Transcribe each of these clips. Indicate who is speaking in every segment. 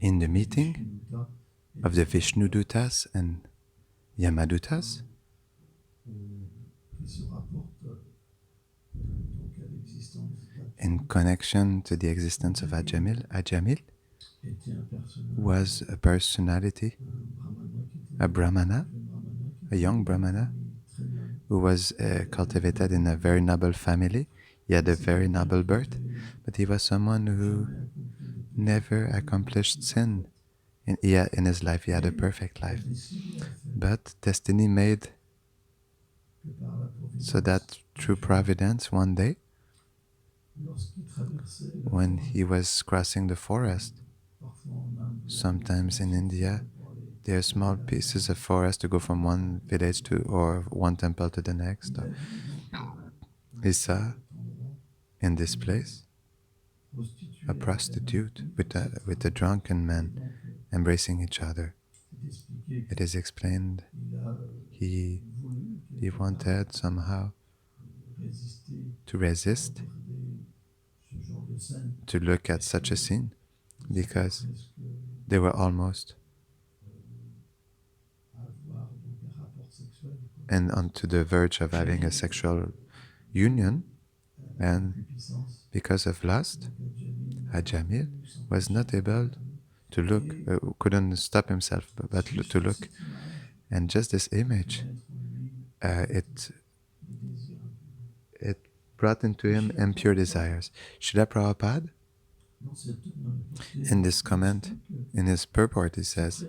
Speaker 1: in the meeting of the Vishnudutas and Yamadutas in connection to the existence of Ajamil. Ajamil was a personality, a Brahmana, a young Brahmana, who was cultivated in a very noble family. He had a very noble birth, but he was someone who never accomplished sin. In his life, he had a perfect life. But destiny made so that through providence, one day, when he was crossing the forest, sometimes in India, there are small pieces of forest to go from one village to or one temple to the next. He saw in this place a prostitute with a drunken man embracing each other. It is explained he wanted somehow to resist to look at such a scene because they were almost and onto the verge of having a sexual union, and because of lust, Ajamil was not able to look, couldn't stop himself but to look. And just this image, it brought into him impure desires. Srila Prabhupada, in this comment, in his purport, he says,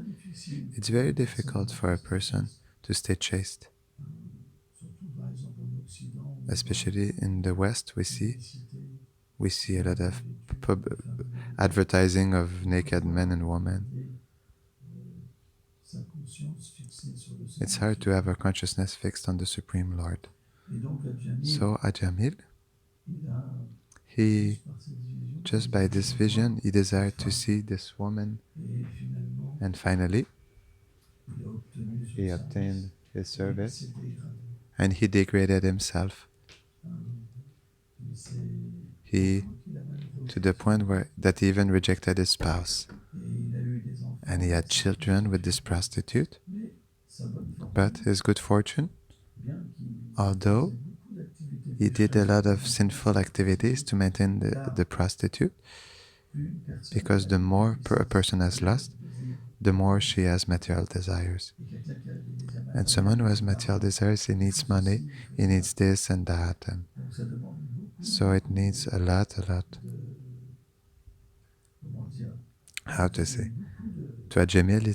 Speaker 1: it's very difficult for a person to stay chaste. Especially in the West, we see a lot of advertising of naked men and women. It's hard to have our consciousness fixed on the Supreme Lord. So Ajamil, he, just by this vision, he desired to see this woman, and finally, he obtained his service, and he degraded himself. He, to the point where that he even rejected his spouse, and he had children with this prostitute. But his good fortune, although he did a lot of sinful activities to maintain the prostitute, because the more a person has lust, the more she has material desires. And someone who has material desires, he needs money, he needs this and that, and so it needs a lot, how to say, to Ajamil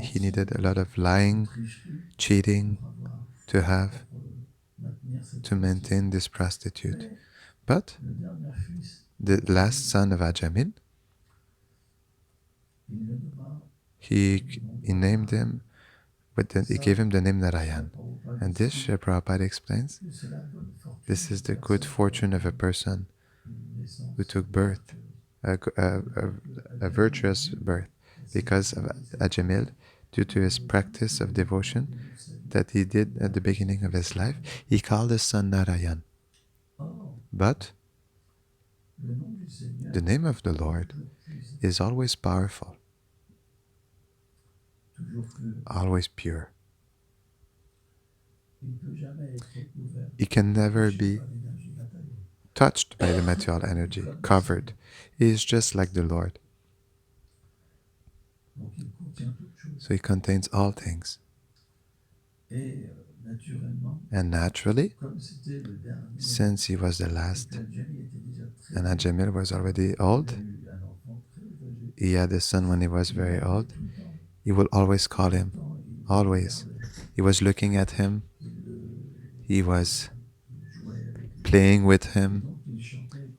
Speaker 1: he needed a lot of lying, cheating, to maintain this prostitute. But the last son of Ajamil, he named him, he gave him the name Narayan. And this, Srila Prabhupada explains, this is the good fortune of a person who took birth, a virtuous birth, because of Ajamil, due to his practice of devotion that he did at the beginning of his life, he called his son Narayan. But the name of the Lord is always powerful, always pure. He can never be touched by the material energy, covered. He is just like the Lord. So he contains all things. And naturally, since he was the last, and Ajamil was already old, he had a son when he was very old, he will always call him, always. He was looking at him, he was playing with him,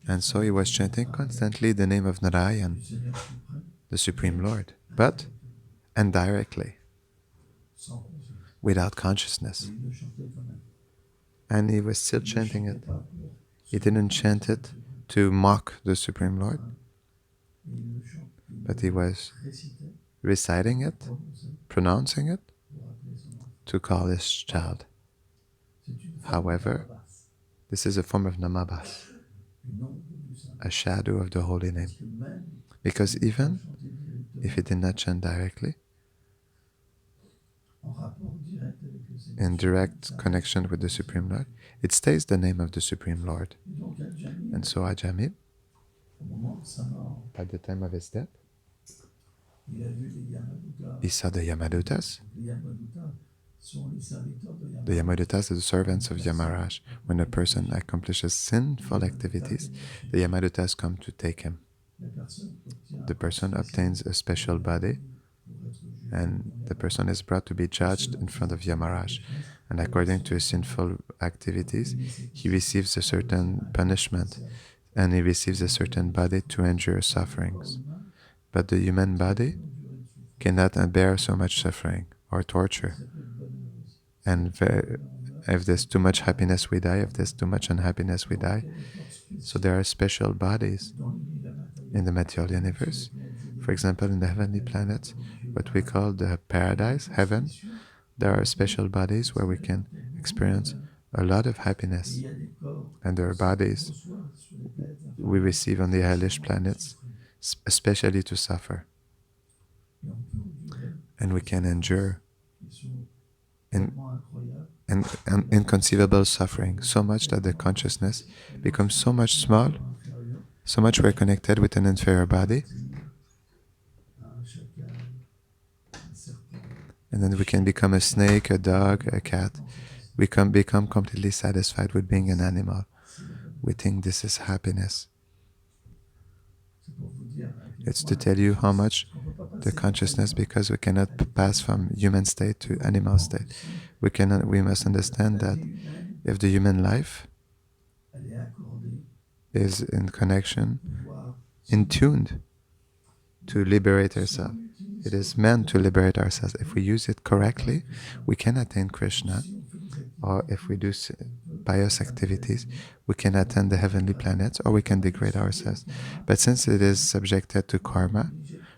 Speaker 1: and so he was chanting constantly the name of Narayan, the Supreme Lord, but indirectly, without consciousness. And he was still chanting it. He didn't chant it to mock the Supreme Lord, but he was reciting it, pronouncing it, to call his child. However, this is a form of namabhas, a shadow of the holy name. Because even if he did not chant directly, in direct connection with the Supreme Lord, it stays the name of the Supreme Lord. And so Ajamil, at the time of his death, he saw the Yamadutas. The Yamadutas are the servants of Yamaraj. When a person accomplishes sinful activities, the Yamadutas come to take him. The person obtains a special body, and the person is brought to be judged in front of Yamaraj. And according to his sinful activities, he receives a certain punishment, and he receives a certain body to endure sufferings. But the human body cannot bear so much suffering or torture. And if there's too much happiness, we die. If there's too much unhappiness, we die. So there are special bodies in the material universe. For example, in the heavenly planets, what we call the paradise, heaven, there are special bodies where we can experience a lot of happiness. And there are bodies we receive on the hellish planets, especially to suffer. And we can endure an inconceivable suffering, so much that the consciousness becomes so much small, so much we're connected with an inferior body, and then we can become a snake, a dog, a cat. We can become completely satisfied with being an animal. We think this is happiness. It's to tell you how much the consciousness, because we cannot pass from human state to animal state. We must understand that if the human life is in connection, in tuned to liberate ourselves, it is meant to liberate ourselves. If we use it correctly, we can attain Krishna. Or if we do pious activities, we can attain the heavenly planets, or we can degrade ourselves. But since it is subjected to karma,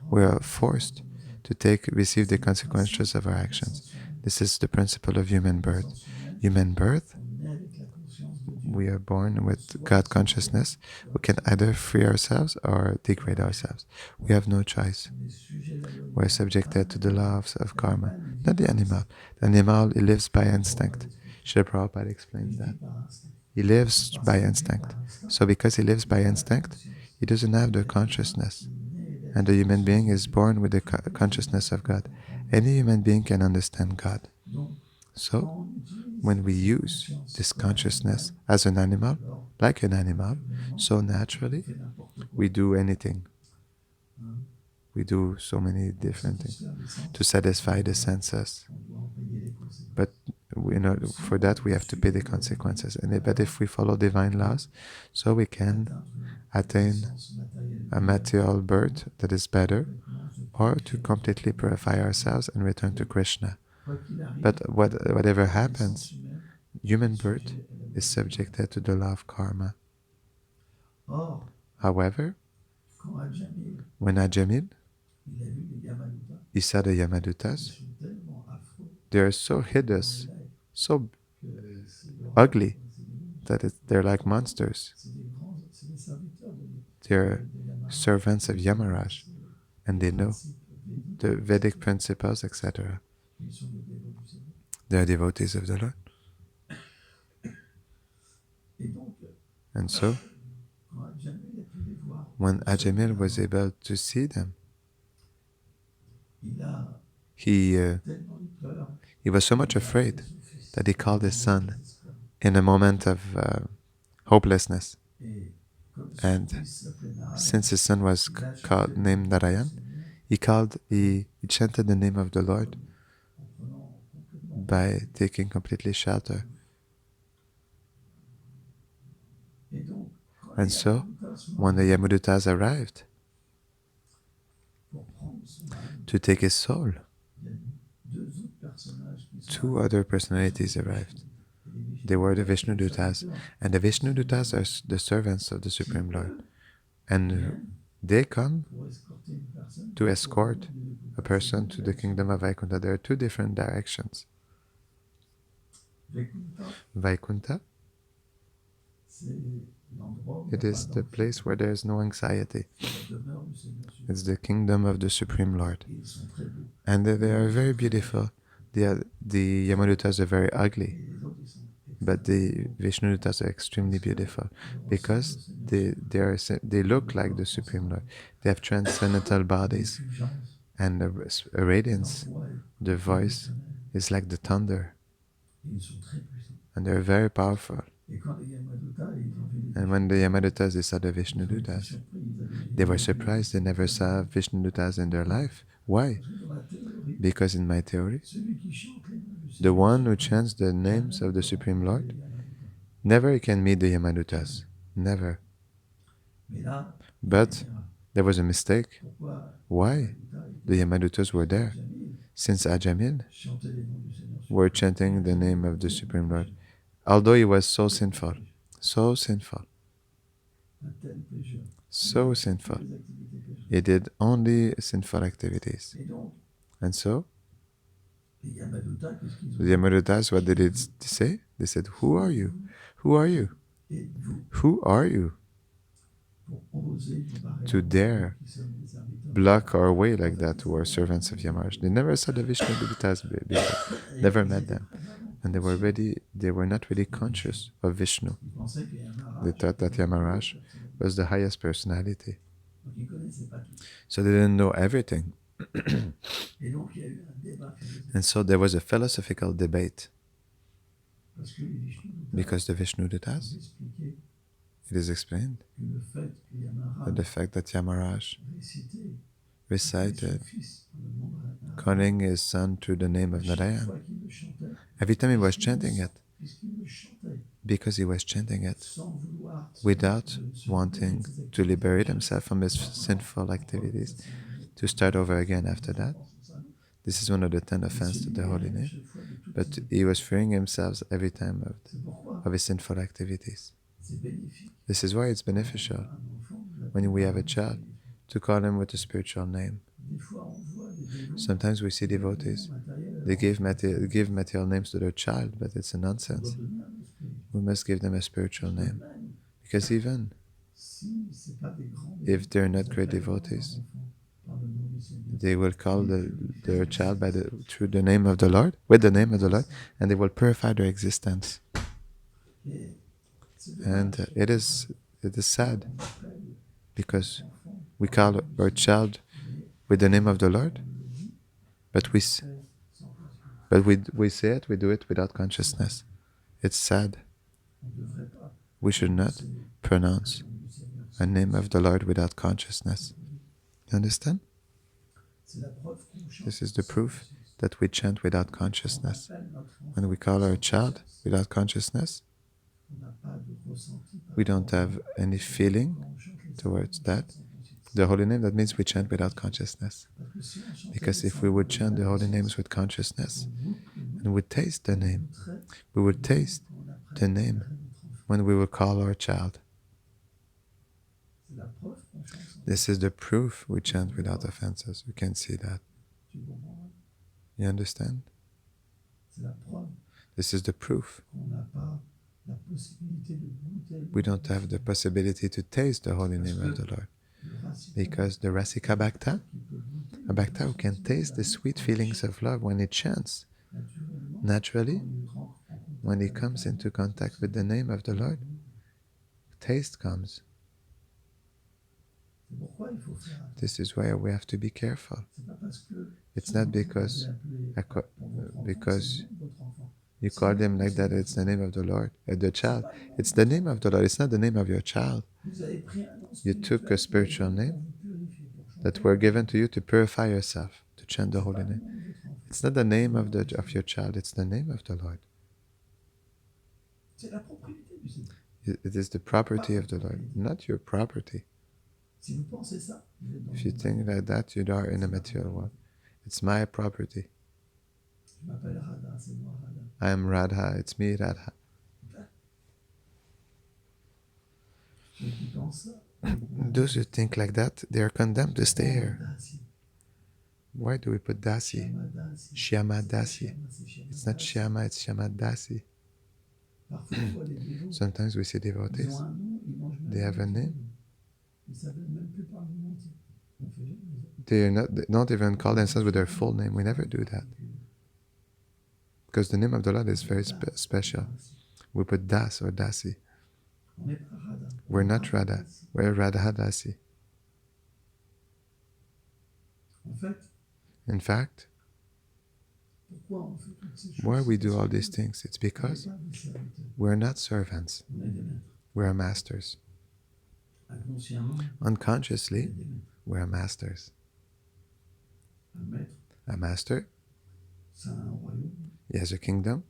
Speaker 1: we are forced to receive the consequences of our actions. This is the principle of human birth. Human birth, we are born with God consciousness. We can either free ourselves or degrade ourselves. We have no choice. We are subjected to the laws of karma, not the animal. The animal, he lives by instinct. Srila Prabhupada explains that. He lives by instinct. So because he lives by instinct, he doesn't have the consciousness. And the human being is born with the consciousness of God. Any human being can understand God. So, when we use this consciousness as an animal, like an animal, so naturally, we do anything. We do so many different things to satisfy the senses. But for that we have to pay the consequences. But if we follow divine laws, so we can attain a material birth that is better, or to completely purify ourselves and return to Krishna. But whatever happens, human birth is subjected to the law of karma. However, when Ajamil, he saw the Yamadutas, they are so hideous, so ugly, that they're like monsters. They're servants of Yamaraj, and they know the Vedic principles, etc. They are devotees of the Lord. And so, when Ajamil was able to see them, he was so much afraid that he called his son in a moment of hopelessness. And since his son was named Narayan, he chanted the name of the Lord by taking completely shelter. And so, when the Yamadutas arrived to take his soul, two other personalities arrived. They were the Vishnudutas, and the Vishnudutas are the servants of the Supreme Lord. And they come to escort a person to the kingdom of Vaikuntha. There are two different directions. Vaikuntha It is the place where there is no anxiety.
Speaker 2: c'est la demeure du Seigneur suprême.
Speaker 1: It's the kingdom of the Supreme Lord.
Speaker 2: Et ils sont très beaux.
Speaker 1: And they are very beautiful. The Yamadutas are very
Speaker 2: Et
Speaker 1: ugly,
Speaker 2: les autres, ils sont
Speaker 1: but the Vishnudutas are extremely beautiful because they look like the Supreme Lord. They have transcendental bodies
Speaker 2: fulgence.
Speaker 1: and a radiance.
Speaker 2: Leur voix est
Speaker 1: Their voice is like the thunder,
Speaker 2: et ils sont très puissants.
Speaker 1: and they're very powerful.
Speaker 2: Et quand les Yamadutas, ils ont vu les
Speaker 1: And when the Yamadutas they saw the
Speaker 2: ils ont été
Speaker 1: Vishnudutas,
Speaker 2: surpris, ils
Speaker 1: they were surprised they never saw Vishnudutas in their life. Why?
Speaker 2: Parce que dans la théorie,
Speaker 1: Because in my theory,
Speaker 2: celui qui chante les noms du
Speaker 1: the
Speaker 2: Seigneur
Speaker 1: one who chants the names of the Supreme Lord, never can meet the Yamadutas. Never.
Speaker 2: Mais là,
Speaker 1: But there was a mistake.
Speaker 2: pourquoi
Speaker 1: Why? The Yamadutas were there.
Speaker 2: Jamil
Speaker 1: Since Ajamil
Speaker 2: chantait les noms du Seigneur
Speaker 1: were chanting the name of the Supreme Lord, although he was so sinful,
Speaker 2: un tel pécheur,
Speaker 1: so sinful,
Speaker 2: les activités pécheurs.
Speaker 1: he did only sinful activities.
Speaker 2: Et donc,
Speaker 1: And so,
Speaker 2: les Yamadutas, qu'est-ce qu'ils ont
Speaker 1: the Yamadutas, what did it say? They said, Who are you? Who are you?
Speaker 2: Et vous,
Speaker 1: Who are you
Speaker 2: pour oser vous barrer
Speaker 1: to dare
Speaker 2: qui sommes les serviteurs
Speaker 1: block our way like that to our servants of Yamaraj? They never saw the Vishnudutas before, never met them. And they were not really conscious of Vishnu.
Speaker 2: Ils pensaient que Yamaraj,
Speaker 1: They thought that Yamaraj was the highest personality.
Speaker 2: donc ils ne connaissaient pas tout.
Speaker 1: So they didn't know everything.
Speaker 2: Et donc, il y a eu un débat philosophique.
Speaker 1: And so there was a philosophical debate
Speaker 2: Parce que les Vishnudutas
Speaker 1: because the Vishnudutas,
Speaker 2: ont expliqué
Speaker 1: it is explained
Speaker 2: que le fait que
Speaker 1: that
Speaker 2: Yamaraj
Speaker 1: the fact that Yamaraj
Speaker 2: récitait
Speaker 1: recited
Speaker 2: son fils en le nom de Narayan,
Speaker 1: calling his son through the name of
Speaker 2: chaque
Speaker 1: Narayan,
Speaker 2: fois qu'il le chantait,
Speaker 1: every time he was chanting it,
Speaker 2: puisqu'il le chantait
Speaker 1: because he was chanting it
Speaker 2: sans vouloir
Speaker 1: without wanting to liberate himself from his sinful activities, to start over again after that. This is one of the 10 offenses to the holy name. But he was freeing himself every time
Speaker 2: C'est pourquoi
Speaker 1: of his sinful activities.
Speaker 2: c'est bénéfique
Speaker 1: This is why it's beneficial
Speaker 2: à un enfant de
Speaker 1: when we have a
Speaker 2: l'appeler
Speaker 1: child to call him with a spiritual name.
Speaker 2: Des fois, on voit des dévots
Speaker 1: Sometimes we see devotees,
Speaker 2: matériels
Speaker 1: they give material names to their child, but it's a nonsense.
Speaker 2: redonner un esprit.
Speaker 1: We must give them a spiritual name.
Speaker 2: Même
Speaker 1: Because even
Speaker 2: si c'est pas des grands
Speaker 1: if they're not
Speaker 2: dévots,
Speaker 1: great
Speaker 2: ils appellent
Speaker 1: devotees,
Speaker 2: leur enfant par le nom du Seigneur.
Speaker 1: they will call their child through the name of the Lord, with the name of the Lord, and they will purify their existence.
Speaker 2: Et c'est
Speaker 1: And
Speaker 2: dommage
Speaker 1: it is sad
Speaker 2: qu'on appelle
Speaker 1: because
Speaker 2: l'enfant
Speaker 1: we call our child with the name of the Lord, but
Speaker 2: sans conscience.
Speaker 1: we say it, we do it without consciousness. It's sad.
Speaker 2: On ne devrait pas
Speaker 1: We should not pronounce
Speaker 2: le nom du Seigneur.
Speaker 1: a name of the Lord without consciousness. You understand?
Speaker 2: C'est la preuve qu'on chante
Speaker 1: This is the proof that we chant without consciousness.
Speaker 2: appelle notre enfant.
Speaker 1: When we call our child without consciousness,
Speaker 2: On n'a pas de ressenti par
Speaker 1: we don't have any feeling
Speaker 2: quand on chante les
Speaker 1: towards that.
Speaker 2: sans conscience.
Speaker 1: The holy name, that means we chant without consciousness.
Speaker 2: Parce que si on chantait
Speaker 1: Because if
Speaker 2: sans
Speaker 1: we would chant the holy names with consciousness and would taste the name, we would taste
Speaker 2: on apprend
Speaker 1: the name
Speaker 2: notre enfant.
Speaker 1: when we will call our child.
Speaker 2: C'est la preuve qu'on chante sans.
Speaker 1: This is the proof we chant without offenses. You can see that.
Speaker 2: Tu comprends?
Speaker 1: You understand?
Speaker 2: C'est la preuve
Speaker 1: This is the proof.
Speaker 2: qu'on n'a pas la possibilité de goûter le
Speaker 1: We don't have the possibility to taste the holy name of the Lord.
Speaker 2: racine
Speaker 1: Because the Rasika Bhakta,
Speaker 2: qui peut goûter
Speaker 1: a Bhakta who can taste the sweet feelings of love when he chants,
Speaker 2: naturellement
Speaker 1: naturally,
Speaker 2: quand il rentre en contact
Speaker 1: when he
Speaker 2: avec
Speaker 1: comes
Speaker 2: la-
Speaker 1: into contact with the name of the Lord, taste comes.
Speaker 2: C'est pourquoi il faut faire attention.
Speaker 1: This is why we have to be careful.
Speaker 2: C'est pas parce que
Speaker 1: It's
Speaker 2: si
Speaker 1: not
Speaker 2: vous
Speaker 1: because
Speaker 2: l'avez appelé
Speaker 1: acco-
Speaker 2: pour votre enfant,
Speaker 1: because
Speaker 2: c'est le nom de votre enfant.
Speaker 1: you call him like that, it's the name of the Lord, the child. It's the name of the Lord, it's not the name of your child.
Speaker 2: Vous avez pris un nom
Speaker 1: You took a spiritual name
Speaker 2: pour vous purifier, pour chanter
Speaker 1: that were given to you to purify yourself, to chant the holy
Speaker 2: le
Speaker 1: name.
Speaker 2: nom de votre enfant.
Speaker 1: It's not the name of your child, it's the name of the Lord.
Speaker 2: C'est la propriété du Seigneur.
Speaker 1: It is the property of the Lord, not your property.
Speaker 2: Si vous pensez ça, vous êtes dans
Speaker 1: If you
Speaker 2: le
Speaker 1: think like that, you are in a material world. It's my property.
Speaker 2: Je m'appelle Radha, c'est moi Radha.
Speaker 1: I am Radha, it's me Radha.
Speaker 2: Ceux qui pensent ça,
Speaker 1: Those who think like that, they are condemned to stay here.
Speaker 2: Dasi,
Speaker 1: Why do we put Dasi?
Speaker 2: Shyamadasi.
Speaker 1: Shyama Dasi.
Speaker 2: Shyama, c'est
Speaker 1: It's not
Speaker 2: Shyamadasi.
Speaker 1: Shyama, it's Shyama Dasi.
Speaker 2: Parfois, on voit des dévots.
Speaker 1: Sometimes we see
Speaker 2: Ils
Speaker 1: devotees,
Speaker 2: ont un nom, ils mangent même
Speaker 1: they have a
Speaker 2: pas
Speaker 1: name.
Speaker 2: Ils s'appellent même plus par le nom entier. On fait jamais ça.
Speaker 1: They don't even call themselves with their full name. We never do that. Because the name of the Lord is very special. We put Das or Dasi.
Speaker 2: On n'est pas Radha.
Speaker 1: We're not Radha. We're Radha Dasi.
Speaker 2: En fait,
Speaker 1: In fact,
Speaker 2: pourquoi on fait toutes ces choses?
Speaker 1: why we do all these things, it's
Speaker 2: On n'est
Speaker 1: because
Speaker 2: pas des serviteurs.
Speaker 1: we're not servants.
Speaker 2: On est des maîtres.
Speaker 1: We're masters.
Speaker 2: Inconsciemment, on est
Speaker 1: Unconsciously,
Speaker 2: des maîtres.
Speaker 1: we're masters.
Speaker 2: Un maître,
Speaker 1: A master,
Speaker 2: c'est un royaume.
Speaker 1: he has a kingdom.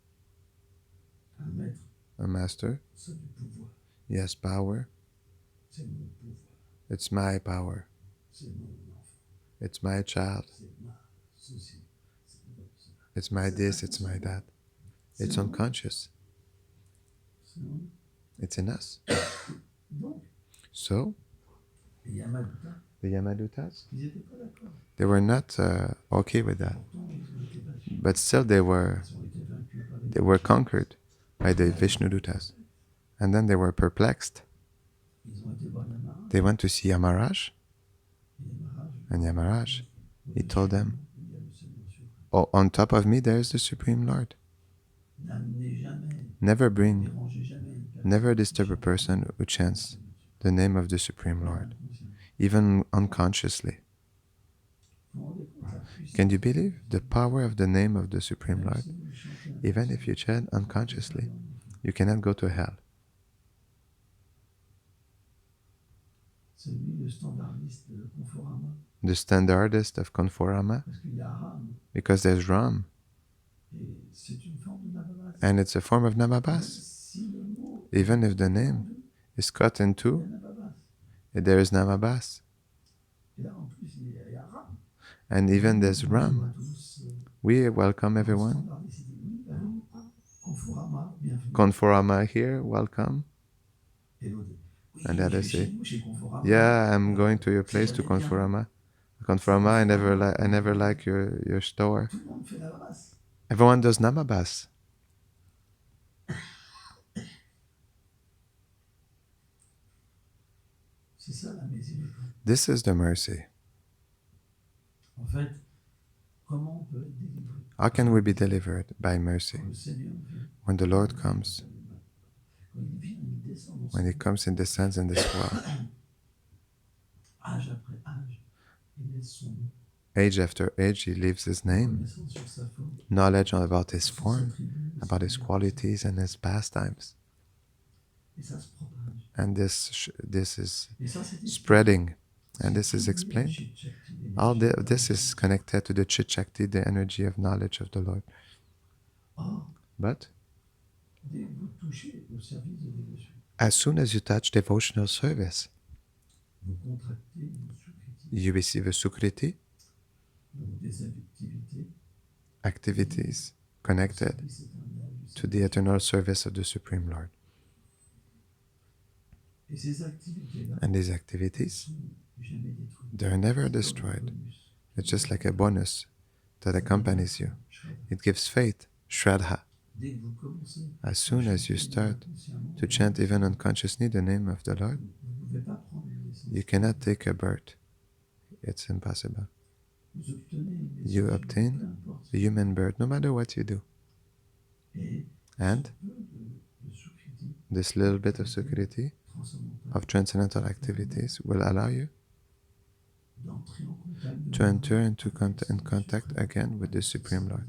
Speaker 2: Un maître,
Speaker 1: A master,
Speaker 2: c'est du pouvoir.
Speaker 1: he has power.
Speaker 2: C'est mon pouvoir.
Speaker 1: It's my power.
Speaker 2: C'est mon enfant.
Speaker 1: It's my child.
Speaker 2: C'est ma ceci. C'est mon cela.
Speaker 1: It's my this, it's my that. It's unconscious.
Speaker 2: C'est en nous.
Speaker 1: It's in us.
Speaker 2: Donc,
Speaker 1: So,
Speaker 2: les Yamaduta,
Speaker 1: the Yamadutas,
Speaker 2: ils n'étaient pas d'accord.
Speaker 1: they were not okay with that.
Speaker 2: Pourtant, ils ont été battus.
Speaker 1: But still, they
Speaker 2: Ils ont été vaincus par les
Speaker 1: were conquered by the Vishnudutas. And then they were perplexed.
Speaker 2: Ils ont été voir Yamaraj.
Speaker 1: They went to see Yamaraj,
Speaker 2: Et Yamaraj,
Speaker 1: and Yamaraj, he told them,
Speaker 2: il y a le Seigneur suprême.
Speaker 1: oh, on top of me, there's the Supreme Lord.
Speaker 2: N'amenez jamais,
Speaker 1: Never bring,
Speaker 2: dérangez jamais une personne.
Speaker 1: never disturb a person who chants the name of the Supreme Lord, even unconsciously.
Speaker 2: Vous vous rendez compte de la puissance?
Speaker 1: Can you believe the power of the name of the Supreme Lord?
Speaker 2: Si vous chantez un
Speaker 1: Even if you chant unconsciously, you cannot go to hell.
Speaker 2: C'est lui le standardiste de Conforama.
Speaker 1: The standardist of Conforama,
Speaker 2: Parce qu'il y a Ram.
Speaker 1: because there's Ram,
Speaker 2: Et c'est une forme de Navavas.
Speaker 1: and it's a form of Namabas.
Speaker 2: Si le mot
Speaker 1: Even if the name is cut in
Speaker 2: il y
Speaker 1: two,
Speaker 2: a Navavas.
Speaker 1: there is Namabas.
Speaker 2: Et là, en plus, il y a Ram.
Speaker 1: And even there's
Speaker 2: Bonjour à
Speaker 1: Ram.
Speaker 2: tous.
Speaker 1: We welcome
Speaker 2: Le
Speaker 1: everyone.
Speaker 2: standardiste, il dit, oui, bienvenue. Conforama, bienvenue.
Speaker 1: Conforama here, welcome.
Speaker 2: Et l'autre dit, oui,
Speaker 1: And
Speaker 2: je
Speaker 1: others
Speaker 2: vais chez
Speaker 1: say,
Speaker 2: nous, chez Conforama.
Speaker 1: yeah, I'm going to your place to Conforama. Conforama, I never like your store.
Speaker 2: Tout le monde fait Navavas.
Speaker 1: Everyone does Namabas.
Speaker 2: C'est ça la miséricorde.
Speaker 1: This is the mercy.
Speaker 2: En fait, comment on peut être délivré?
Speaker 1: How can we be delivered by mercy?
Speaker 2: Quand le Seigneur vient,
Speaker 1: When the Lord comes,
Speaker 2: quand il vient, il descend dans
Speaker 1: when
Speaker 2: ce
Speaker 1: He comes and descends in this world,
Speaker 2: âge après âge, il laisse son nom,
Speaker 1: age after age, He leaves His name,
Speaker 2: connaissance sur sa forme,
Speaker 1: knowledge about His
Speaker 2: sur ses
Speaker 1: form,
Speaker 2: attributs,
Speaker 1: about His qualities and His pastimes.
Speaker 2: et ça se propage.
Speaker 1: And this is
Speaker 2: Et ça, c'est
Speaker 1: spreading, and this is explained.
Speaker 2: expliqué.
Speaker 1: All this is connected to the Chit Shakti, the energy of knowledge of the Lord.
Speaker 2: Or,
Speaker 1: But
Speaker 2: dès que vous touchez au service de dévotion,
Speaker 1: as soon as you touch devotional service,
Speaker 2: vous contractez une sukriti,
Speaker 1: you receive a Sukriti,
Speaker 2: donc des activités
Speaker 1: activities
Speaker 2: au
Speaker 1: connected
Speaker 2: service éternel du
Speaker 1: to
Speaker 2: Seigneur.
Speaker 1: the eternal service of the Supreme Lord.
Speaker 2: Et ces activités-là
Speaker 1: And these
Speaker 2: ne
Speaker 1: activities,
Speaker 2: sont jamais détruites.
Speaker 1: they're never
Speaker 2: Comme un
Speaker 1: destroyed.
Speaker 2: bonus.
Speaker 1: It's just like a bonus that accompanies you. It gives faith, Shraddha.
Speaker 2: Dès que vous commencez
Speaker 1: As soon as you start to chant even unconsciously the name of the Lord,
Speaker 2: vous ne pouvez pas prendre une naissance.
Speaker 1: you cannot take a birth. It's impossible.
Speaker 2: Vous obtenez une
Speaker 1: You
Speaker 2: naissance,
Speaker 1: obtain
Speaker 2: peu importe.
Speaker 1: a human birth, no matter what you do.
Speaker 2: Et
Speaker 1: And
Speaker 2: peu de sukriti
Speaker 1: this little bit of Sukriti,
Speaker 2: transcendantale
Speaker 1: of transcendental activities, will allow you
Speaker 2: d'entrer en contact de
Speaker 1: to enter into contact again with the Supreme Lord,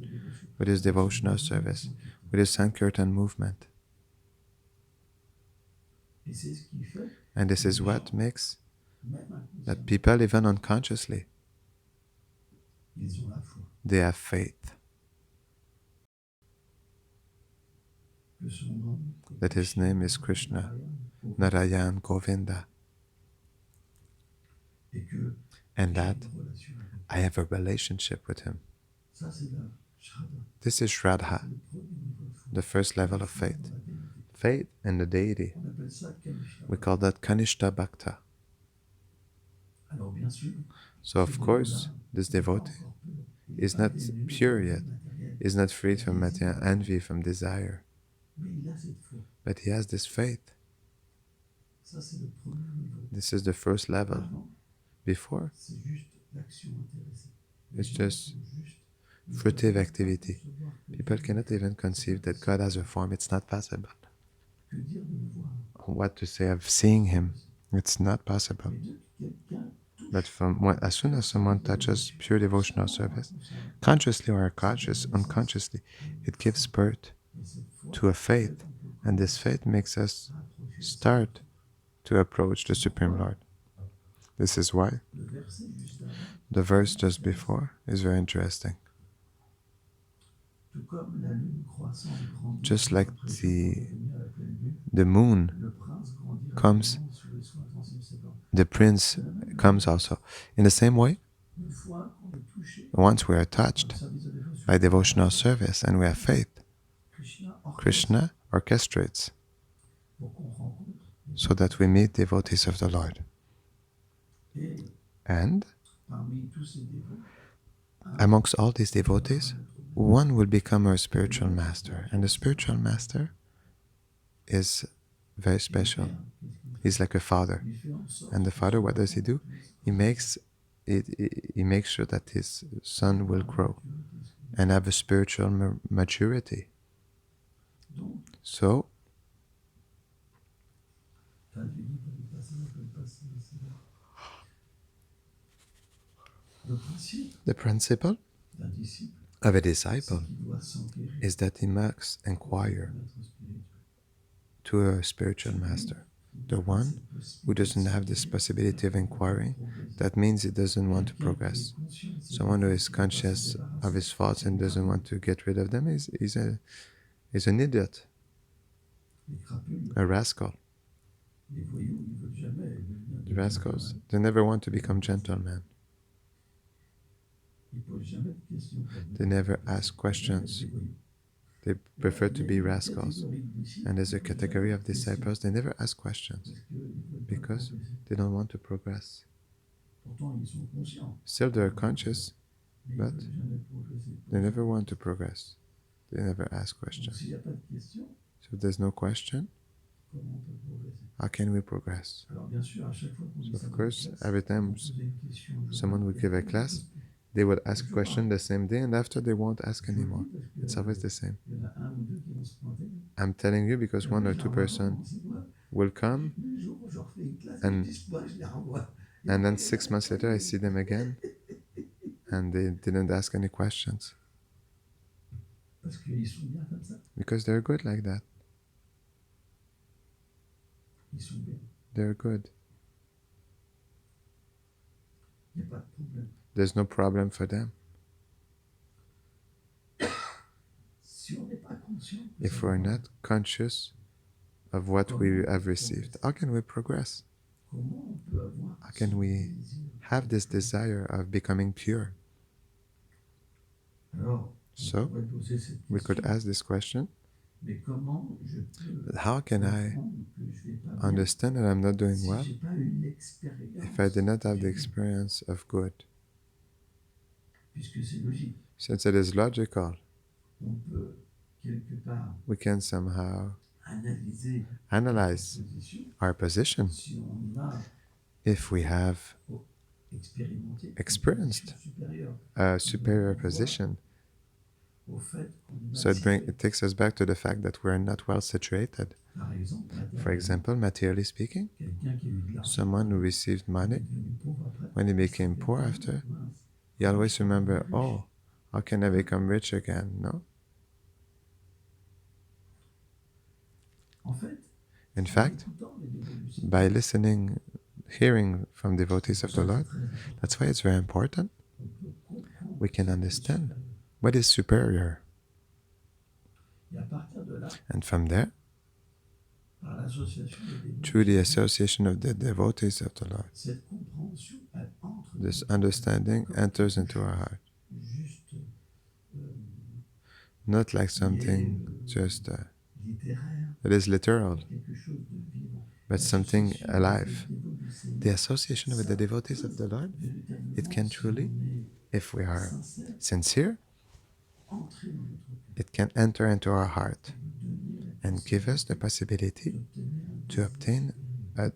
Speaker 1: with His devotional service, with His Sankirtan movement.
Speaker 2: Et c'est ce qui fait
Speaker 1: And this is what makes
Speaker 2: même inconsciemment,
Speaker 1: that people, even unconsciously,
Speaker 2: ils ont la foi
Speaker 1: they have faith
Speaker 2: que son nom est
Speaker 1: that His name is Krishna, Narayan, Govinda,
Speaker 2: et que
Speaker 1: and
Speaker 2: j'ai
Speaker 1: that
Speaker 2: une relation avec lui.
Speaker 1: I have a relationship with Him.
Speaker 2: Ça, c'est la Shraddha.
Speaker 1: This is Shraddha,
Speaker 2: C'est le premier niveau de foi.
Speaker 1: the first level of
Speaker 2: Foi
Speaker 1: faith.
Speaker 2: dans la divinité.
Speaker 1: Faith in the deity.
Speaker 2: On appelle ça Kanishta.
Speaker 1: We call that Kanishta Bhakta.
Speaker 2: Alors bien sûr,
Speaker 1: So of course, this devotee is not pure yet, is not freed from material envy, from desire.
Speaker 2: mais il a cette foi.
Speaker 1: But he has this faith.
Speaker 2: Ça, c'est le premier niveau.
Speaker 1: This is the first level.
Speaker 2: Avant,
Speaker 1: Before,
Speaker 2: c'est juste l'action intéressée.
Speaker 1: it's
Speaker 2: Les gens
Speaker 1: just
Speaker 2: sont juste- ils
Speaker 1: fruitive
Speaker 2: peuvent pas
Speaker 1: activity.
Speaker 2: concevoir que
Speaker 1: People
Speaker 2: Dieu-
Speaker 1: cannot even conceive that God has a form. It's not possible.
Speaker 2: Que dire de le voir.
Speaker 1: What to say of seeing him? It's not possible.
Speaker 2: Mais dès que quelqu'un touche
Speaker 1: But as soon as someone touches pure devotional service, consciously or unconsciously, it gives birth
Speaker 2: et cette foi,
Speaker 1: to a faith, and this faith makes us start to approach the Supreme Lord. This is why
Speaker 2: le verset juste avant,
Speaker 1: the verse just before is very interesting.
Speaker 2: tout comme la lune croissant et grandit,
Speaker 1: Just like
Speaker 2: après chaque fois de venir à la pleine lune,
Speaker 1: the moon
Speaker 2: le prince grandit
Speaker 1: comes,
Speaker 2: rapidement sous les soins intensifs de ses parents.
Speaker 1: the prince comes also. In the same way,
Speaker 2: Une fois qu'on est touché
Speaker 1: once we are
Speaker 2: par
Speaker 1: touched
Speaker 2: le service de dévotion,
Speaker 1: by devotional service and we have faith,
Speaker 2: Krishna orchestre
Speaker 1: Krishna orchestrates
Speaker 2: pour qu'on rencontre
Speaker 1: so that we meet devotees of the Lord.
Speaker 2: et
Speaker 1: And
Speaker 2: parmi tous ces dévots,
Speaker 1: amongst all these devotees, one will become our spiritual master. And the spiritual master is very special. He's like a father.
Speaker 2: il fait en sorte
Speaker 1: And the father, what does he do? He makes sure that his son will grow and have a spiritual maturity.
Speaker 2: donc
Speaker 1: So,
Speaker 2: t'as dû dire pas passer, on peut le passer, c'est là. Le principe
Speaker 1: the principle
Speaker 2: d'un disciple,
Speaker 1: of a
Speaker 2: c'est
Speaker 1: disciple
Speaker 2: qu'il doit s'enquérir
Speaker 1: is that he must inquire
Speaker 2: de notre spirituel.
Speaker 1: to a spiritual master. The one who doesn't have this possibility of inquiring, that means he doesn't want to progress. Someone who is conscious of his faults and doesn't want to get rid of them is an idiot,
Speaker 2: Les crapules,
Speaker 1: a rascal.
Speaker 2: les voyous, ils veulent jamais devenir
Speaker 1: The rascals, they never want to become gentlemen.
Speaker 2: Ils posent jamais de questions.
Speaker 1: They never ask questions. They prefer to be rascals. And there's a category of disciples, they never ask questions because they don't want to progress.
Speaker 2: Pourtant, ils sont conscients.
Speaker 1: Still, they're conscious,
Speaker 2: Mais
Speaker 1: but
Speaker 2: ils veulent jamais progresser.
Speaker 1: they never want to progress. They never ask
Speaker 2: Donc,
Speaker 1: questions.
Speaker 2: s'il n'y a pas de questions,
Speaker 1: So if there's no question,
Speaker 2: comment on peut progresser?
Speaker 1: how can we progress?
Speaker 2: Alors, bien sûr, à chaque fois qu'on dit
Speaker 1: So
Speaker 2: ça
Speaker 1: of
Speaker 2: dans
Speaker 1: course,
Speaker 2: une classe,
Speaker 1: every
Speaker 2: on
Speaker 1: time
Speaker 2: posait une question,
Speaker 1: someone would give a class, they would ask a question the same day, and after they won't ask
Speaker 2: Je vous le
Speaker 1: anymore.
Speaker 2: dis parce que,
Speaker 1: It's always the same.
Speaker 2: il y en a un ou deux qui vont se pointer.
Speaker 1: I'm telling you because one or two persons will come,
Speaker 2: Le jour où je refais une classe,
Speaker 1: And-
Speaker 2: ils disent pas, je les renvoie.
Speaker 1: and then 6 months later I see them again, and they didn't ask any questions
Speaker 2: Parce qu'ils sont bien comme ça.
Speaker 1: because they're good like that.
Speaker 2: Ils sont bien.
Speaker 1: They're good.
Speaker 2: Il n'y a pas de problème.
Speaker 1: There's no problem for them.
Speaker 2: Si on n'est pas conscient, que
Speaker 1: If
Speaker 2: ça
Speaker 1: we're
Speaker 2: va
Speaker 1: not conscious of what we have received, how can we progress?
Speaker 2: comment on peut avoir
Speaker 1: How can
Speaker 2: ce
Speaker 1: we
Speaker 2: désir?
Speaker 1: have this desire of becoming pure?
Speaker 2: Alors,
Speaker 1: So,
Speaker 2: on pourrait poser cette
Speaker 1: We could
Speaker 2: question,
Speaker 1: ask this question,
Speaker 2: mais comment je peux
Speaker 1: but how can I
Speaker 2: comprendre que je vais pas bien
Speaker 1: understand that I'm not doing
Speaker 2: si
Speaker 1: well
Speaker 2: j'ai pas eu l'expérience,
Speaker 1: if I did not have the
Speaker 2: du-
Speaker 1: experience of good?
Speaker 2: puisque c'est logique.
Speaker 1: Since it is logical,
Speaker 2: On peut quelque part
Speaker 1: we can somehow
Speaker 2: analyser
Speaker 1: analyze
Speaker 2: notre position
Speaker 1: our position
Speaker 2: si on a
Speaker 1: if we have
Speaker 2: expérimenté une
Speaker 1: Experienced.
Speaker 2: position supérieure
Speaker 1: a superior position.
Speaker 2: au fait qu'on est
Speaker 1: So
Speaker 2: mal situé.
Speaker 1: it takes us back to the fact that we're not well situated.
Speaker 2: Par exemple,
Speaker 1: For example, materially speaking,
Speaker 2: quelqu'un qui a eu de l'argent,
Speaker 1: someone who received
Speaker 2: est
Speaker 1: money,
Speaker 2: devenu pauvre après,
Speaker 1: when he
Speaker 2: il
Speaker 1: became
Speaker 2: se
Speaker 1: poor
Speaker 2: rappelle,
Speaker 1: after,
Speaker 2: mince,
Speaker 1: he always remember, oh, how can I become rich again? No?
Speaker 2: en fait,
Speaker 1: In
Speaker 2: en
Speaker 1: fact,
Speaker 2: écoutant les dévots du Seigneur,
Speaker 1: by listening, hearing from devotees of the Lord, that's why it's very important.
Speaker 2: on peut comprendre
Speaker 1: We can
Speaker 2: ce qui est
Speaker 1: understand
Speaker 2: supérieur.
Speaker 1: what is superior.
Speaker 2: Et à partir de là,
Speaker 1: And from there,
Speaker 2: par l'association des dévots,
Speaker 1: through the association of the devotees of the Lord,
Speaker 2: cette compréhension, elle entre
Speaker 1: this
Speaker 2: dans-
Speaker 1: understanding enters into our heart.
Speaker 2: juste
Speaker 1: Not like something just
Speaker 2: littéraire,
Speaker 1: that is literal,
Speaker 2: quelque chose de vivant.
Speaker 1: but something
Speaker 2: L'association
Speaker 1: alive.
Speaker 2: des dévots du Seigneur,
Speaker 1: The association with the devotees of the Lord,
Speaker 2: véritablement,
Speaker 1: it can
Speaker 2: si
Speaker 1: truly,
Speaker 2: on est
Speaker 1: if we are
Speaker 2: sincère,
Speaker 1: sincere,
Speaker 2: entrer dans notre cœur,
Speaker 1: it can enter into our heart
Speaker 2: nous donner
Speaker 1: and give us the possibility
Speaker 2: d'obtenir
Speaker 1: to obtain a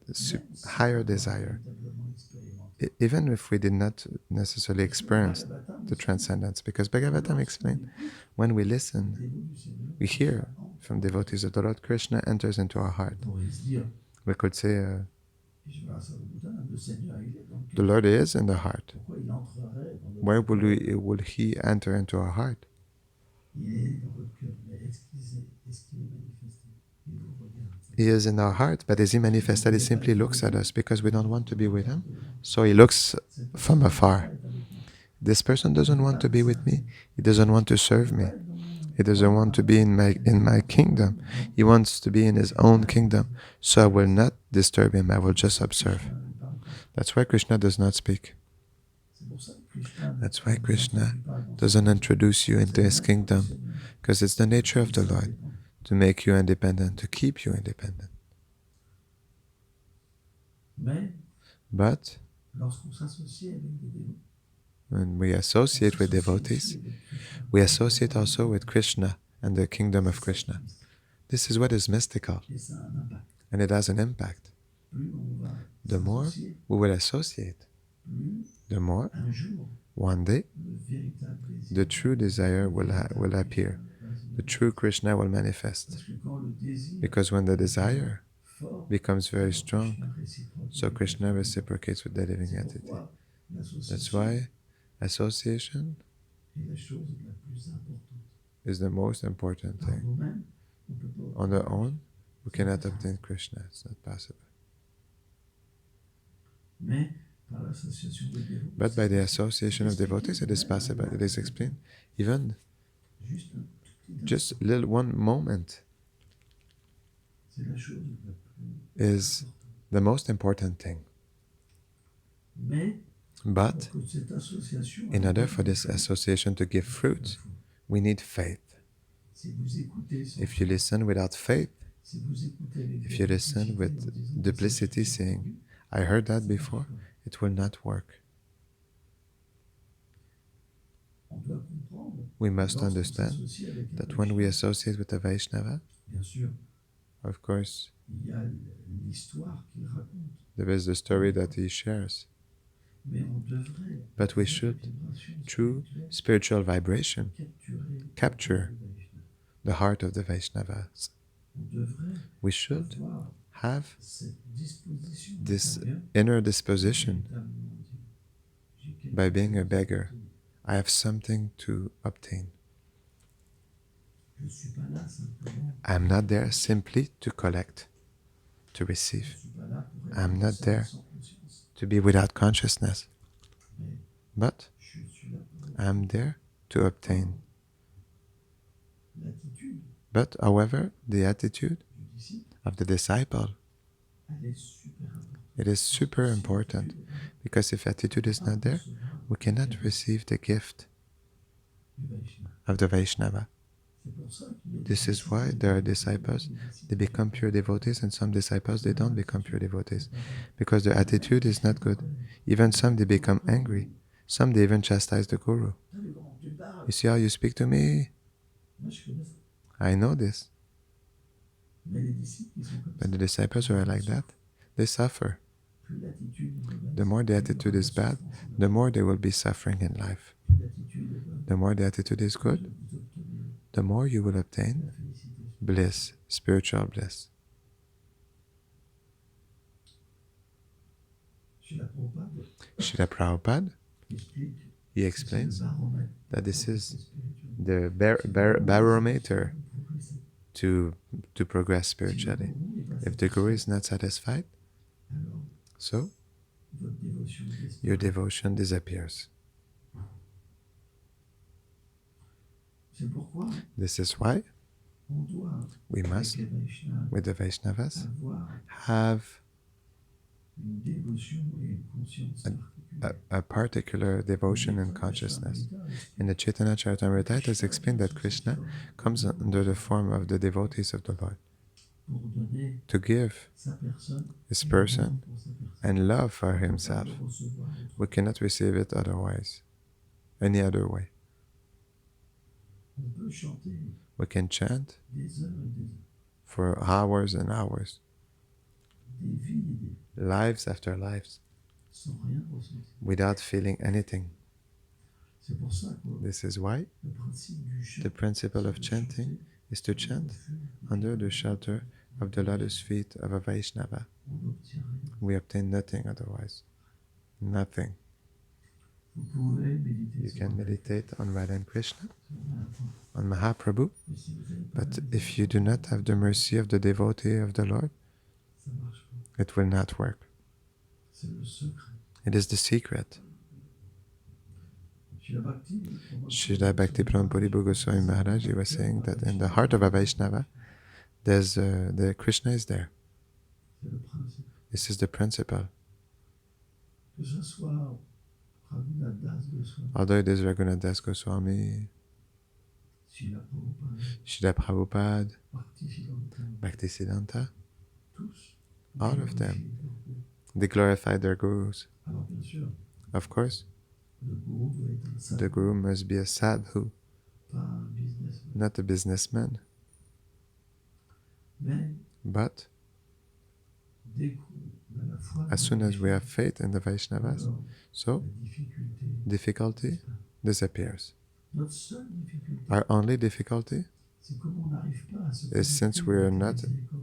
Speaker 1: higher desire,
Speaker 2: véritablement expérimenté.
Speaker 1: even if we did not necessarily experience the transcendence. Because Bhagavatam explained, when we listen,
Speaker 2: Dévot du Seigneur,
Speaker 1: we hear from devotees of the Lord, Krishna enters into our heart.
Speaker 2: on pourrait se dire,
Speaker 1: We could say,
Speaker 2: et je vais à Sarvabhautana, le Seigneur il est dans le
Speaker 1: the Lord is in the heart.
Speaker 2: pourquoi il entrerait dans
Speaker 1: Where
Speaker 2: notre cœur?
Speaker 1: will He enter into our heart?
Speaker 2: Il est dans votre cœur, mais est-ce qu'il est manifesté? Il vous regarde.
Speaker 1: He is in our heart, but as He manifested, He simply looks at us because we don't want to be with Him. So He looks from afar. This person doesn't want to be with me. He doesn't want to serve me. He doesn't want to be in my kingdom. He wants to be in his own kingdom. So I will not disturb him. I will just observe. That's why Krishna does not speak. That's why Krishna doesn't introduce you into his kingdom, because it's the nature of the Lord to make you independent, to keep you independent. But
Speaker 2: Lorsqu'on s'associe avec des dévots,
Speaker 1: when we associate with devotees, we associate also with Krishna and the kingdom of Krishna. This is what is mystical,
Speaker 2: et ça a un impact.
Speaker 1: and it has an impact.
Speaker 2: Plus on va
Speaker 1: The more
Speaker 2: s'associer,
Speaker 1: we will associate,
Speaker 2: plus
Speaker 1: the more
Speaker 2: un jour,
Speaker 1: one day
Speaker 2: le véritable désir
Speaker 1: the true desire will appear. The true Krishna will manifest.
Speaker 2: Parce que quand le désir
Speaker 1: Because when the desire
Speaker 2: fort,
Speaker 1: becomes very strong,
Speaker 2: Krishna réciproque.
Speaker 1: so Krishna reciprocates with the living
Speaker 2: C'est
Speaker 1: entity.
Speaker 2: pourquoi l'association
Speaker 1: That's why association
Speaker 2: est la chose la plus importante.
Speaker 1: is the most important
Speaker 2: Par
Speaker 1: thing.
Speaker 2: nous-mêmes, on peut pas
Speaker 1: On their own, we cannot obtain Krishna. It's not possible.
Speaker 2: Mais par l'association de dévots,
Speaker 1: But by the association of devotees, it is possible. It is explained. Even
Speaker 2: juste un tout petit
Speaker 1: just little one moment
Speaker 2: c'est la chose la plus
Speaker 1: is the most important thing.
Speaker 2: Mais
Speaker 1: But
Speaker 2: pour que cette association
Speaker 1: in order for this association to give fruit, we need faith.
Speaker 2: si vous écoutez sans
Speaker 1: If you listen without faith,
Speaker 2: si vous écoutez avec
Speaker 1: if you listen
Speaker 2: duplicité
Speaker 1: with
Speaker 2: en disant,
Speaker 1: duplicity, saying, I heard that before, it will not work.
Speaker 2: on doit comprendre
Speaker 1: We must
Speaker 2: lorsqu'on
Speaker 1: understand
Speaker 2: s'associe avec un
Speaker 1: that when we
Speaker 2: Vaishnava,
Speaker 1: associate with a Vaishnava,
Speaker 2: bien sûr,
Speaker 1: of course,
Speaker 2: il y a l'histoire qu'il raconte,
Speaker 1: there is the story that he shares.
Speaker 2: mais on devrait
Speaker 1: But we
Speaker 2: avec
Speaker 1: should,
Speaker 2: la vibration
Speaker 1: through
Speaker 2: spirituelle,
Speaker 1: spiritual vibration,
Speaker 2: capturer
Speaker 1: capture
Speaker 2: le Vaishnava.
Speaker 1: the heart of the Vaishnavas.
Speaker 2: On devrait
Speaker 1: We should
Speaker 2: avoir
Speaker 1: have
Speaker 2: cette disposition
Speaker 1: this
Speaker 2: intérieure,
Speaker 1: inner disposition
Speaker 2: véritablement dire, j'ai quelque
Speaker 1: by being a
Speaker 2: chose
Speaker 1: beggar.
Speaker 2: à obtenir.
Speaker 1: I have something to obtain.
Speaker 2: Je ne suis pas là simplement,
Speaker 1: I'm not there simply to collect, to
Speaker 2: je ne
Speaker 1: receive,
Speaker 2: suis pas là pour être
Speaker 1: I'm not
Speaker 2: seul,
Speaker 1: there.
Speaker 2: sans conscience,
Speaker 1: to be without consciousness.
Speaker 2: mais
Speaker 1: But
Speaker 2: je suis là pour
Speaker 1: I'm there to obtain.
Speaker 2: l'attitude
Speaker 1: But however, the attitude
Speaker 2: du disciple,
Speaker 1: of the disciple,
Speaker 2: elle est super importante.
Speaker 1: it is super important, because if attitude is not there, we cannot receive the gift
Speaker 2: Du Vaishnava.
Speaker 1: of the Vaishnava.
Speaker 2: C'est pour ça qu'il y a des
Speaker 1: This is why
Speaker 2: disciples
Speaker 1: there are
Speaker 2: qui
Speaker 1: disciples,
Speaker 2: deviennent
Speaker 1: they become pure devotees, and some disciples, they don't become pure devotees, because their attitude is not good. Even some, they become angry. Some, they even chastise the Guru.
Speaker 2: Ah, mais comment tu parles?
Speaker 1: You see how you speak to me?
Speaker 2: Moi, je connais ça.
Speaker 1: I know this.
Speaker 2: Mais les disciples, ils sont comme
Speaker 1: But
Speaker 2: ça.
Speaker 1: the disciples who are like that, they suffer.
Speaker 2: Plus l'attitude est mauvaise,
Speaker 1: The more the
Speaker 2: plus
Speaker 1: attitude
Speaker 2: il y
Speaker 1: is
Speaker 2: aura de
Speaker 1: bad,
Speaker 2: souffrance dans
Speaker 1: the more they will be suffering in life.
Speaker 2: Plus l'attitude est bonne,
Speaker 1: The more the attitude is good,
Speaker 2: plus vous obtenez
Speaker 1: the more you will obtain
Speaker 2: la félicité.
Speaker 1: bliss, spiritual bliss.
Speaker 2: Chez la Prabhupada,
Speaker 1: Srila Prabhupada,
Speaker 2: explique
Speaker 1: he
Speaker 2: que c'est le
Speaker 1: explains
Speaker 2: baromètre
Speaker 1: that this
Speaker 2: pour
Speaker 1: is
Speaker 2: progresser spirituellement.
Speaker 1: the barometer
Speaker 2: Pour progresser.
Speaker 1: to progress
Speaker 2: Si le
Speaker 1: spiritually.
Speaker 2: gourou n'est pas
Speaker 1: If the Guru is
Speaker 2: satisfait,
Speaker 1: not satisfied,
Speaker 2: alors
Speaker 1: so
Speaker 2: votre dévotion disparaît.
Speaker 1: your devotion disappears.
Speaker 2: C'est pourquoi
Speaker 1: This is why
Speaker 2: on doit,
Speaker 1: we
Speaker 2: avec
Speaker 1: must,
Speaker 2: les Vaishnavas,
Speaker 1: with the Vaishnavas,
Speaker 2: avoir
Speaker 1: have
Speaker 2: une dévotion et une conscience particulière.
Speaker 1: a particular devotion and consciousness. In the Chaitanya Charitamrita, it is explained that Krishna comes under the form of the devotees of the Lord
Speaker 2: Pour donner
Speaker 1: to give
Speaker 2: sa personne
Speaker 1: his
Speaker 2: et
Speaker 1: person
Speaker 2: l'amour pour sa personne.
Speaker 1: and love for
Speaker 2: On peut pas
Speaker 1: himself.
Speaker 2: le recevoir autrement.
Speaker 1: We cannot receive it otherwise, any other way.
Speaker 2: On peut chanter
Speaker 1: We can chant
Speaker 2: des heures et des heures.
Speaker 1: for hours and hours,
Speaker 2: des vies et des
Speaker 1: lives after lives,
Speaker 2: sans rien ressentir.
Speaker 1: without feeling anything.
Speaker 2: C'est pour ça que
Speaker 1: This is why
Speaker 2: le principe du chant,
Speaker 1: the principle
Speaker 2: c'est
Speaker 1: of
Speaker 2: de
Speaker 1: chanting
Speaker 2: chanter
Speaker 1: is to chant under the shelter of the lotus feet of a Vaishnava.
Speaker 2: on n'obtient rien.
Speaker 1: We obtain nothing otherwise. Nothing.
Speaker 2: Vous pouvez méditer
Speaker 1: You
Speaker 2: sur
Speaker 1: can
Speaker 2: un
Speaker 1: meditate on Radha and Krishna,
Speaker 2: sur un-
Speaker 1: on Mahaprabhu,
Speaker 2: mais si vous n'avez pas
Speaker 1: but
Speaker 2: la
Speaker 1: if you do not have the mercy of the devotee of the Lord,
Speaker 2: ça marche pas.
Speaker 1: it will not work.
Speaker 2: C'est le secret.
Speaker 1: It is the secret.
Speaker 2: Srila
Speaker 1: Srila Bhakti Puri Goswami Maharaj, he was saying that in the heart of a Vaishnava, the Krishna is there.
Speaker 2: C'est le principe.
Speaker 1: This is the principle.
Speaker 2: Que ce soit Raghunath Das Goswami,
Speaker 1: Although it is Raghunath Das Goswami,
Speaker 2: Srila Prabhupada,
Speaker 1: Srila Prabhupada,
Speaker 2: Bhaktisiddhanta,
Speaker 1: Bhaktisiddhanta,
Speaker 2: tous,
Speaker 1: all of them, they glorify their gurus.
Speaker 2: Alors bien sûr,
Speaker 1: Of course,
Speaker 2: le gourou doit être un sadhu,
Speaker 1: the guru must be a sadhu,
Speaker 2: pas un businessman.
Speaker 1: not a businessman.
Speaker 2: Mais
Speaker 1: But
Speaker 2: dès qu'on a la foi,
Speaker 1: as soon as we have faith in the Vaishnavas,
Speaker 2: alors
Speaker 1: so
Speaker 2: la difficulté,
Speaker 1: difficulty disappears.
Speaker 2: notre seule difficulté,
Speaker 1: Our only difficulty
Speaker 2: c'est comment on n'arrive pas à se
Speaker 1: is since we are not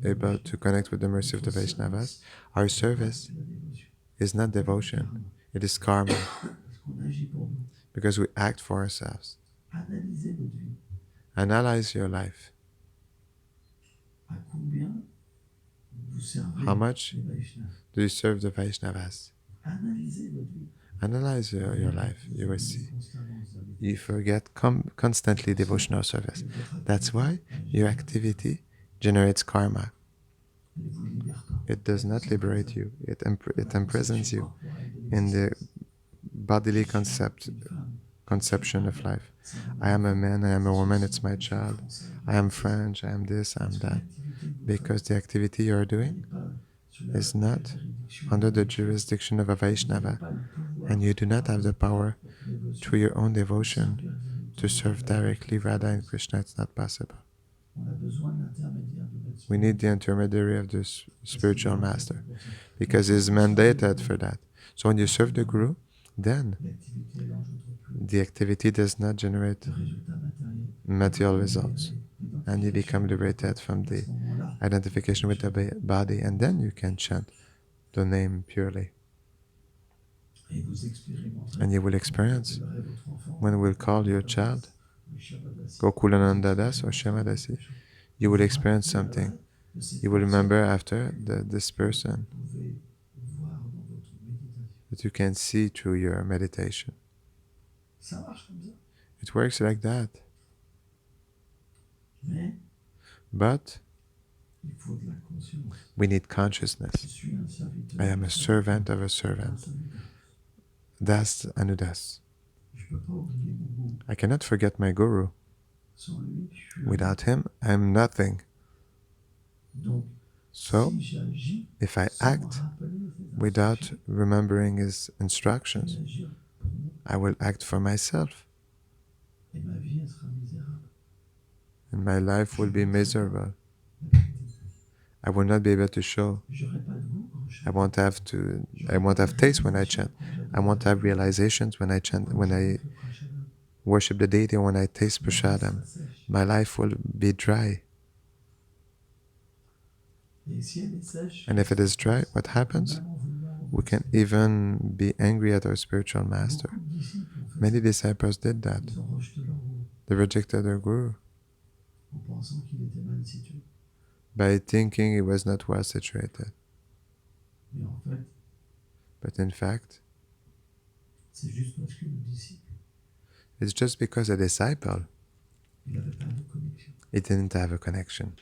Speaker 1: able to connect with the mercy of the Vaishnavas, our service
Speaker 2: la dévotion.
Speaker 1: is not devotion, it is karma,
Speaker 2: Parce qu'on agit pour nous.
Speaker 1: because we act for ourselves.
Speaker 2: Analysez votre vie.
Speaker 1: Analyze your life.
Speaker 2: À combien vous servez
Speaker 1: How much
Speaker 2: les Vaishnavas?
Speaker 1: do you serve the Vaishnavas?
Speaker 2: Analysez votre vie.
Speaker 1: Analyze your life, you will see.
Speaker 2: Constamment, vous avez
Speaker 1: You forget constantly devotional service. That's why your activity generates karma.
Speaker 2: elle vous libère pas.
Speaker 1: It does not liberate you. It imprisons you in the bodily conception of life. I am a man, I am a woman, it's my child. I am French, I am this, I am that. Because the activity you are doing is not under the jurisdiction of a Vaishnava, and you do not have the power through your own devotion to serve directly Radha and Krishna. It's not possible.
Speaker 2: On a besoin de l'intermédiaire de notre
Speaker 1: We need the intermediary of the spiritual master, because he's mandated for that. So when you serve the Guru, then
Speaker 2: l'activité n'engendre plus
Speaker 1: the activity does not generate
Speaker 2: de résultats matériels.
Speaker 1: material results, and you become liberated from
Speaker 2: À
Speaker 1: the
Speaker 2: ce moment-là,
Speaker 1: identification with the body, and then you can chant the name purely.
Speaker 2: et vous expérimenterez
Speaker 1: And you will experience
Speaker 2: vous verrez votre enfant,
Speaker 1: when we'll call your child
Speaker 2: le Shabbat,
Speaker 1: Gokulananda Das or Shamadasi, you will experience something. You will remember after this person
Speaker 2: vous pouvez voir dans votre méditation.
Speaker 1: that you can see through your meditation.
Speaker 2: Ça marche comme ça.
Speaker 1: It works like that.
Speaker 2: Mais
Speaker 1: But
Speaker 2: il faut de la conscience.
Speaker 1: we need
Speaker 2: Je
Speaker 1: consciousness.
Speaker 2: suis un serviteur.
Speaker 1: I am a servant of a
Speaker 2: Un
Speaker 1: servant.
Speaker 2: serviteur.
Speaker 1: Das Anudas.
Speaker 2: Je peux pas oublier mon goût.
Speaker 1: I cannot forget my Guru.
Speaker 2: Sans lui, je suis
Speaker 1: Without him, I am nothing.
Speaker 2: Donc,
Speaker 1: So,
Speaker 2: si j'agis
Speaker 1: if I
Speaker 2: sans me
Speaker 1: act
Speaker 2: rappeler ces
Speaker 1: without
Speaker 2: instructions,
Speaker 1: remembering his
Speaker 2: je
Speaker 1: instructions,
Speaker 2: vais agir pour moi,
Speaker 1: I will act for myself,
Speaker 2: et ma vie elle sera misérable.
Speaker 1: and my life will be miserable.
Speaker 2: La vérité.
Speaker 1: I will not be able to show.
Speaker 2: J'aurai pas de goût quand je
Speaker 1: I won't have taste when I chant. I won't have realizations when I chant, when I worship the deity, when I taste prasadam. My life will be dry.
Speaker 2: Et si elle est sèche,
Speaker 1: And if it is dry, what happens?
Speaker 2: vraiment vouloir
Speaker 1: We can even be angry at our spiritual master.
Speaker 2: beaucoup de disciples, en fait,
Speaker 1: Many disciples did that.
Speaker 2: ils ont rejeté leur goût
Speaker 1: They rejected their guru
Speaker 2: en pensant qu'il était mal situé.
Speaker 1: by thinking he was not well situated.
Speaker 2: Mais en fait,
Speaker 1: But in fact,
Speaker 2: c'est juste parce que le disciple,
Speaker 1: it's just because a disciple,
Speaker 2: il n'avait pas de connexion.
Speaker 1: he didn't have a connection.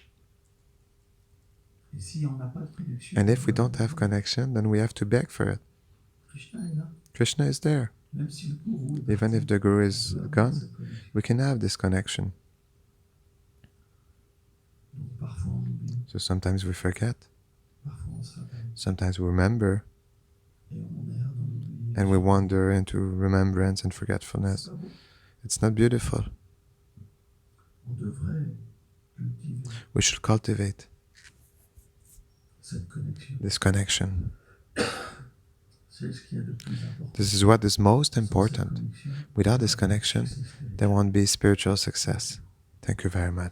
Speaker 2: Et si on n'a pas de connexion,
Speaker 1: And if we don't have connection, then we have to beg for it.
Speaker 2: Krishna est là.
Speaker 1: Krishna is there.
Speaker 2: Même si le gourou est
Speaker 1: Even
Speaker 2: parti,
Speaker 1: if the guru is
Speaker 2: on peut avoir
Speaker 1: gone,
Speaker 2: cette connexion.
Speaker 1: we can have this connection.
Speaker 2: Donc parfois on oublie,
Speaker 1: So sometimes we forget,
Speaker 2: parfois on se rappelle,
Speaker 1: sometimes we remember,
Speaker 2: et on erre dans l'oubli.
Speaker 1: and we wander into remembrance and
Speaker 2: C'est
Speaker 1: forgetfulness.
Speaker 2: pas beau.
Speaker 1: It's not beautiful.
Speaker 2: On devrait cultiver
Speaker 1: We should cultivate
Speaker 2: cette connexion.
Speaker 1: this connection.
Speaker 2: C'est ce qu'il y a de plus important.
Speaker 1: This is what is most
Speaker 2: Sans cette
Speaker 1: important.
Speaker 2: connexion,
Speaker 1: Without this connection,
Speaker 2: c'est ce que-
Speaker 1: there won't be spiritual success. Thank you very much.